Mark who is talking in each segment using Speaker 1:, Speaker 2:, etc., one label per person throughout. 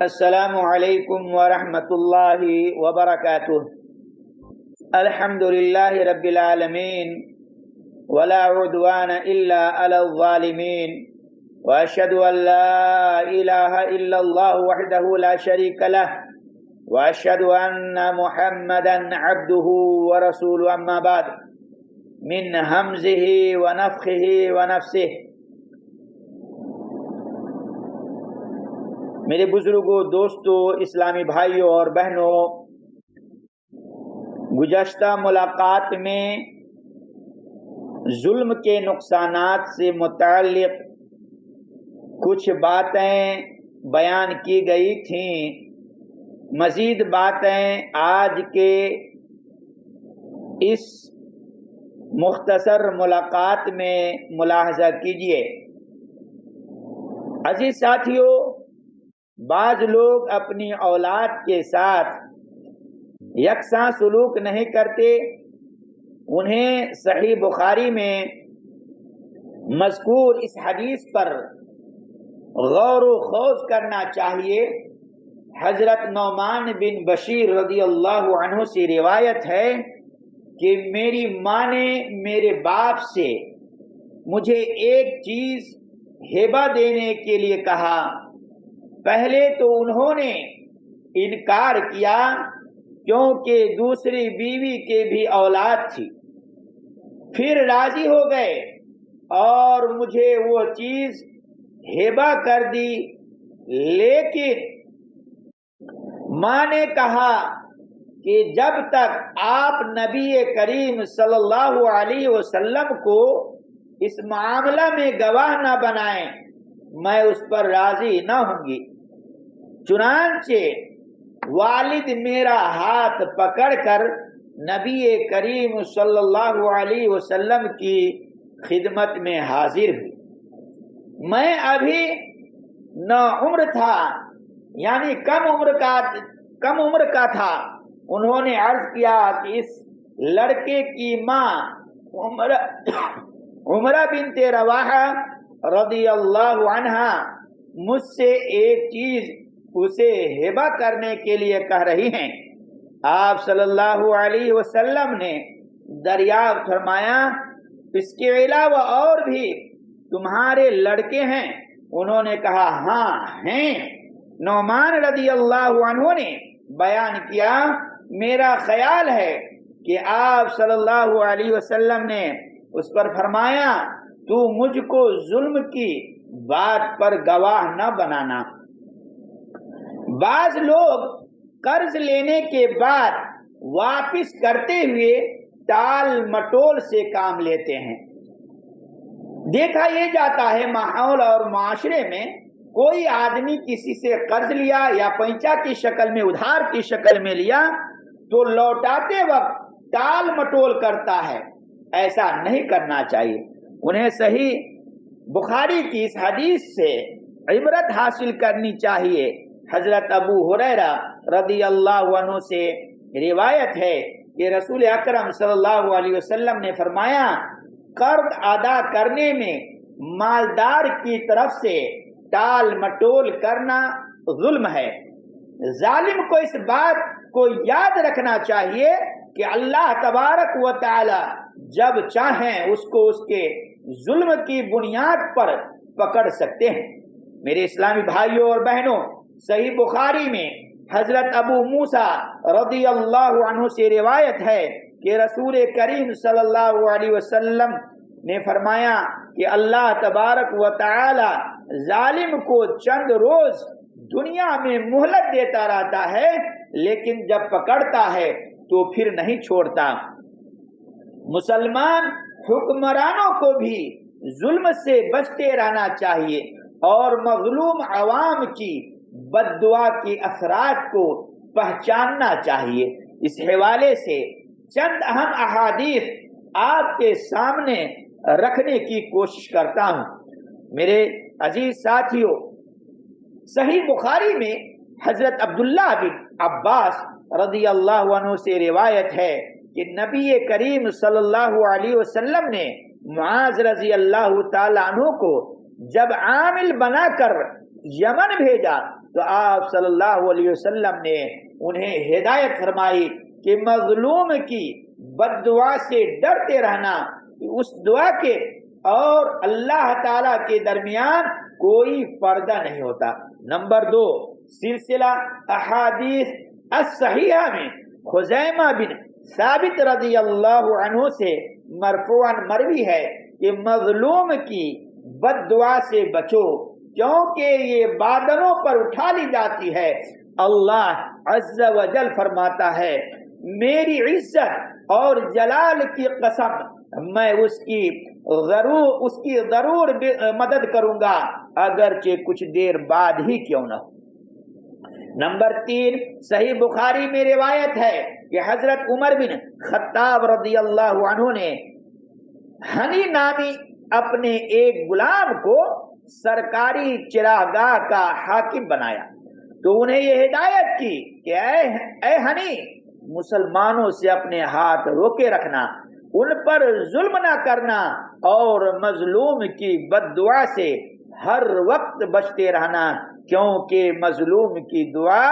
Speaker 1: السلام علیکم ورحمۃ اللہ وبرکاتہ۔ الحمد للہ رب العالمین ولا عدوان الا علی الظالمین واشهد ان لا الہ الا اللہ وحدہ لا شریک لہ واشهد ان محمدا عبدہ ورسولہ، اما بعد، من ہمزہ ونفخہ ونفسہ۔ میرے بزرگوں، دوستوں، اسلامی بھائیوں اور بہنوں، گزشتہ ملاقات میں ظلم کے نقصانات سے متعلق کچھ باتیں بیان کی گئی تھیں۔ مزید باتیں آج کے اس مختصر ملاقات میں ملاحظہ کیجیے۔ عزیز ساتھیوں، بعض لوگ اپنی اولاد کے ساتھ یکساں سلوک نہیں کرتے۔ انہیں صحیح بخاری میں مذکور اس حدیث پر غور و خوض کرنا چاہیے۔ حضرت نعمان بن بشیر رضی اللہ عنہ سے روایت ہے کہ میری ماں نے میرے باپ سے مجھے ایک چیز ہبہ دینے کے لیے کہا۔ پہلے تو انہوں نے انکار کیا کیونکہ دوسری بیوی کے بھی اولاد تھی، پھر راضی ہو گئے اور مجھے وہ چیز ہبہ کر دی، لیکن ماں نے کہا کہ جب تک آپ نبی کریم صلی اللہ علیہ وسلم کو اس معاملہ میں گواہ نہ بنائیں میں اس پر راضی نہ ہوں گی۔ چنانچہ والد میرا ہاتھ پکڑ کر نبی کریم صلی اللہ علیہ وسلم کی خدمت میں حاضر ہوئی۔ میں ابھی نوعمر تھا، یعنی کم عمر کا تھا۔ انہوں نے عرض کیا کہ اس لڑکے کی ماں عمرہ بنت رواحہ رضی اللہ عنہا مجھ سے ایک چیز اسے ہبہ کرنے کے لیے کہہ رہی ہیں۔ آپ صلی اللہ علیہ وسلم نے دریافت فرمایا، اس کے علاوہ اور بھی تمہارے لڑکے ہیں؟ انہوں نے کہا ہاں ہیں۔ نعمان رضی اللہ عنہ نے بیان کیا، میرا خیال ہے کہ آپ صلی اللہ علیہ وسلم نے اس پر فرمایا تو مجھ کو ظلم کی بات پر گواہ نہ بنانا۔ بعض لوگ قرض لینے کے بعد واپس کرتے ہوئے ٹال مٹول سے کام لیتے ہیں۔ دیکھا یہ جاتا ہے ماحول اور معاشرے میں کوئی آدمی کسی سے قرض لیا یا پیسہ کی شکل میں، ادھار کی شکل میں لیا تو لوٹاتے وقت ٹال مٹول کرتا ہے۔ ایسا نہیں کرنا چاہیے۔ انہیں صحیح بخاری کی اس حدیث سے عبرت حاصل کرنی چاہیے۔ حضرت ابو ہریرہ رضی اللہ عنہ سے روایت ہے کہ رسول اکرم صلی اللہ علیہ وسلم نے فرمایا، قرض ادا کرنے میں مالدار کی طرف سے ٹال مٹول کرنا ظلم ہے۔ ظالم کو اس بات کو یاد رکھنا چاہیے کہ اللہ تبارک و تعالی جب چاہیں اس کو اس کے ظلم کی بنیاد پر پکڑ سکتے ہیں۔ میرے اسلامی بھائیوں اور بہنوں، صحیح بخاری میں حضرت ابو موسیٰ رضی اللہ عنہ سے روایت ہے کہ رسول کریم صلی اللہ علیہ وسلم نے فرمایا کہ اللہ تبارک و تعالی ظالم کو چند روز دنیا میں مہلت دیتا رہتا ہے، لیکن جب پکڑتا ہے تو پھر نہیں چھوڑتا۔ مسلمان حکمرانوں کو بھی ظلم سے بچتے رہنا چاہیے اور مظلوم عوام کی بد دعا کے اثرات کو پہچاننا چاہیے۔ اس حوالے سے چند اہم احادیث آپ کے سامنے رکھنے کی کوشش کرتا ہوں۔ میرے عزیز ساتھیوں، صحیح بخاری میں حضرت عبداللہ بن عباس رضی اللہ عنہ سے روایت ہے کہ نبی کریم صلی اللہ علیہ وسلم نے معاذ رضی اللہ تعالیٰ عنہ کو جب عامل بنا کر یمن بھیجا تو آپ صلی اللہ علیہ وسلم نے انہیں ہدایت فرمائی کہ مظلوم کی بد دعا سے ڈرتے رہنا، اس دعا کے اور اللہ تعالی کے درمیان کوئی پردہ نہیں ہوتا۔ نمبر 2، سلسلہ احادیث الصحیحہ میں خزیمہ بن ثابت رضی اللہ عنہ سے مرفوعاً مروی ہے کہ مظلوم کی بد دعا سے بچو، کیونکہ یہ بادلوں پر اٹھا لی جاتی ہے۔ اللہ عز و جل فرماتا ہے، میری عزت اور جلال کی قسم میں اس کی ضرور مدد کروں گا، اگرچہ کچھ دیر بعد ہی کیوں نہ ہو۔ نمبر 3، صحیح بخاری میں روایت ہے کہ حضرت عمر بن خطاب رضی اللہ عنہ نے ہنی نامی اپنے ایک غلام کو سرکاری چراگاہ کا حاکم بنایا، تو انہیں یہ ہدایت کی کہ اے ہنی، مسلمانوں سے اپنے ہاتھ روکے رکھنا، ان پر ظلم نہ کرنا اور مظلوم کی بد دعا سے ہر وقت بچتے رہنا، کیونکہ مظلوم کی دعا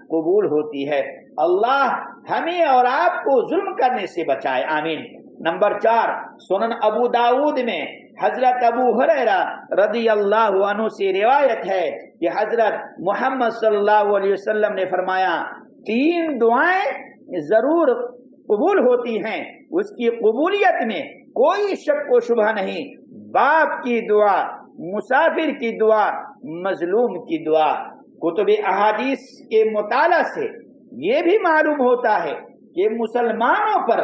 Speaker 1: قبول ہوتی ہے۔ اللہ ہمیں اور آپ کو ظلم کرنے سے بچائے، آمین۔ نمبر 4، سنن ابو داود میں حضرت ابو ہریرہ رضی اللہ عنہ سے روایت ہے کہ حضرت محمد صلی اللہ علیہ وسلم نے فرمایا، 3 دعائیں ضرور قبول ہوتی ہیں، اس کی قبولیت میں کوئی شک و شبہ نہیں، باپ کی دعا، مسافر کی دعا، مظلوم کی دعا۔ کتب احادیث کے مطالعہ سے یہ بھی معلوم ہوتا ہے کہ مسلمانوں پر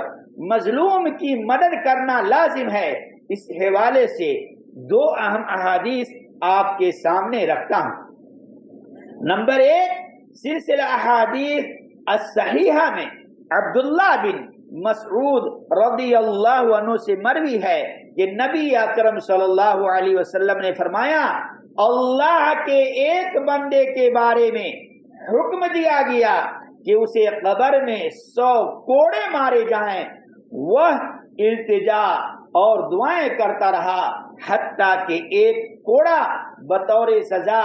Speaker 1: مظلوم کی مدد کرنا لازم ہے۔ اس حوالے سے 2 اہم احادیث آپ کے سامنے رکھتا ہوں۔ نمبر 1، سلسلہ احادیث الصحیحہ میں عبداللہ بن مسعود رضی اللہ عنہ سے مروی ہے کہ نبی اکرم صلی اللہ علیہ وسلم نے فرمایا، اللہ کے ایک بندے کے بارے میں حکم دیا گیا کہ اسے قبر میں 100 کوڑے مارے جائیں، وہ التجا اور دعائیں کرتا رہا حتیٰ کہ ایک کوڑا بطور سزا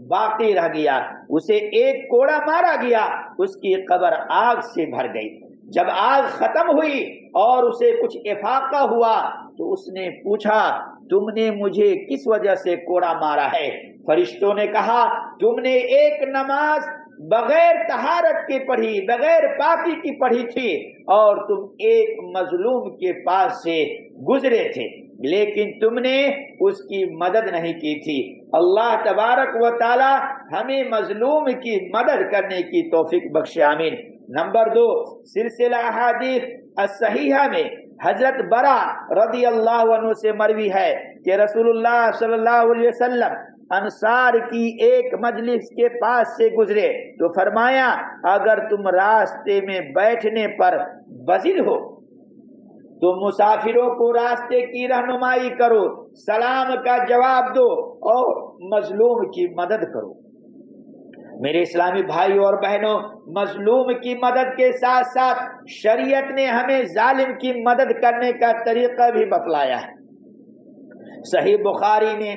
Speaker 1: باقی رہ گیا، اسے ایک کوڑا مارا گیا، اس کی قبر آگ سے بھر گئی۔ جب آگ ختم ہوئی اور اسے کچھ افاقہ ہوا تو اس نے پوچھا، تم نے مجھے کس وجہ سے کوڑا مارا ہے؟ فرشتوں نے کہا، تم نے ایک نماز بغیر طہارت کے پڑھی، بغیر پاکی کی پڑھی تھی، اور تم ایک مظلوم کے پاس سے گزرے تھے لیکن تم نے اس کی مدد نہیں کی تھی۔ اللہ تبارک و تعالی ہمیں مظلوم کی مدد کرنے کی توفیق بخشے، آمین۔ نمبر 2، سلسلہ احادیث الصحیحہ میں حضرت برا رضی اللہ عنہ سے مروی ہے کہ رسول اللہ صلی اللہ علیہ وسلم انصار کی ایک مجلس کے پاس سے گزرے تو فرمایا، اگر تم راستے میں بیٹھنے پر بزل ہو تو مسافروں کو راستے کی رہنمائی کرو، سلام کا جواب دو اور مظلوم کی مدد کرو۔ میرے اسلامی بھائیوں اور بہنوں، مظلوم کی مدد کے ساتھ ساتھ شریعت نے ہمیں ظالم کی مدد کرنے کا طریقہ بھی بتلایا ہے۔ صحیح بخاری میں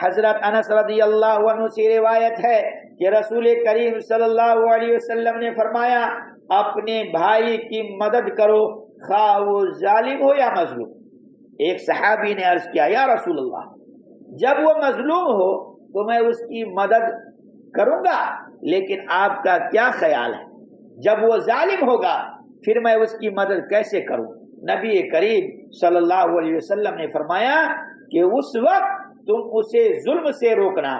Speaker 1: حضرت انس رضی اللہ عنہ سے روایت ہے کہ رسول کریم صلی اللہ علیہ وسلم نے فرمایا، اپنے بھائی کی مدد کرو، خواہ وہ ظالم ہو یا مظلوم۔ ایک صحابی نے عرض کیا، یا رسول اللہ، جب وہ مظلوم ہو تو میں اس کی مدد کروں گا، لیکن آپ کا کیا خیال ہے جب وہ ظالم ہوگا پھر میں اس کی مدد کیسے کروں؟ نبی کریم صلی اللہ علیہ وسلم نے فرمایا کہ اس وقت تم اسے ظلم سے روکنا۔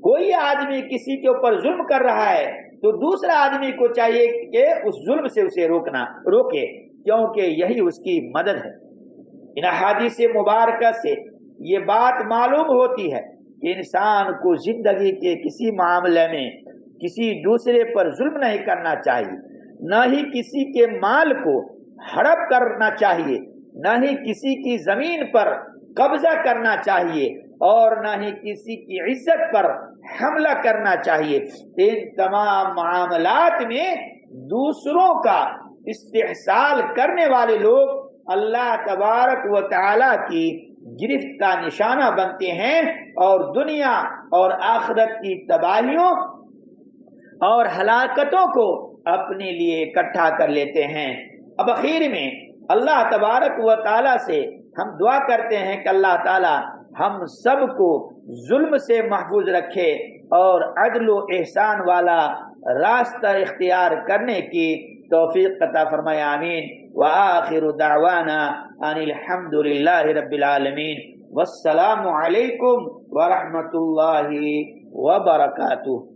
Speaker 1: کوئی آدمی کسی کے اوپر ظلم کر رہا ہے تو دوسرا آدمی کو چاہیے کہ اس ظلم سے اسے روکے، کیونکہ یہی اس کی مدد ہے۔ ان احادیث مبارکہ سے یہ بات معلوم ہوتی ہے کہ انسان کو زندگی کے کسی معاملے میں کسی دوسرے پر ظلم نہیں کرنا چاہیے، نہ ہی کسی کے مال کو ہڑپ کرنا چاہیے، نہ ہی کسی کی زمین پر قبضہ کرنا چاہیے، اور نہ ہی کسی کی عزت پر حملہ کرنا چاہیے۔ ان تمام معاملات میں دوسروں کا استحصال کرنے والے لوگ اللہ تبارک و تعالی کی گرفت کا نشانہ بنتے ہیں اور دنیا اور آخرت کی تباہیوں اور ہلاکتوں کو اپنے لیے اکٹھا کر لیتے ہیں۔ اب اخیر میں اللہ تبارک و تعالی سے ہم دعا کرتے ہیں کہ اللہ تعالی ہم سب کو ظلم سے محفوظ رکھے اور عدل و احسان والا راستہ اختیار کرنے کی توفیق عطا فرمائے، آمین۔ وآخر دعوانا ان الحمد للہ رب العالمین، والسلام علیکم ورحمۃ اللہ وبرکاتہ۔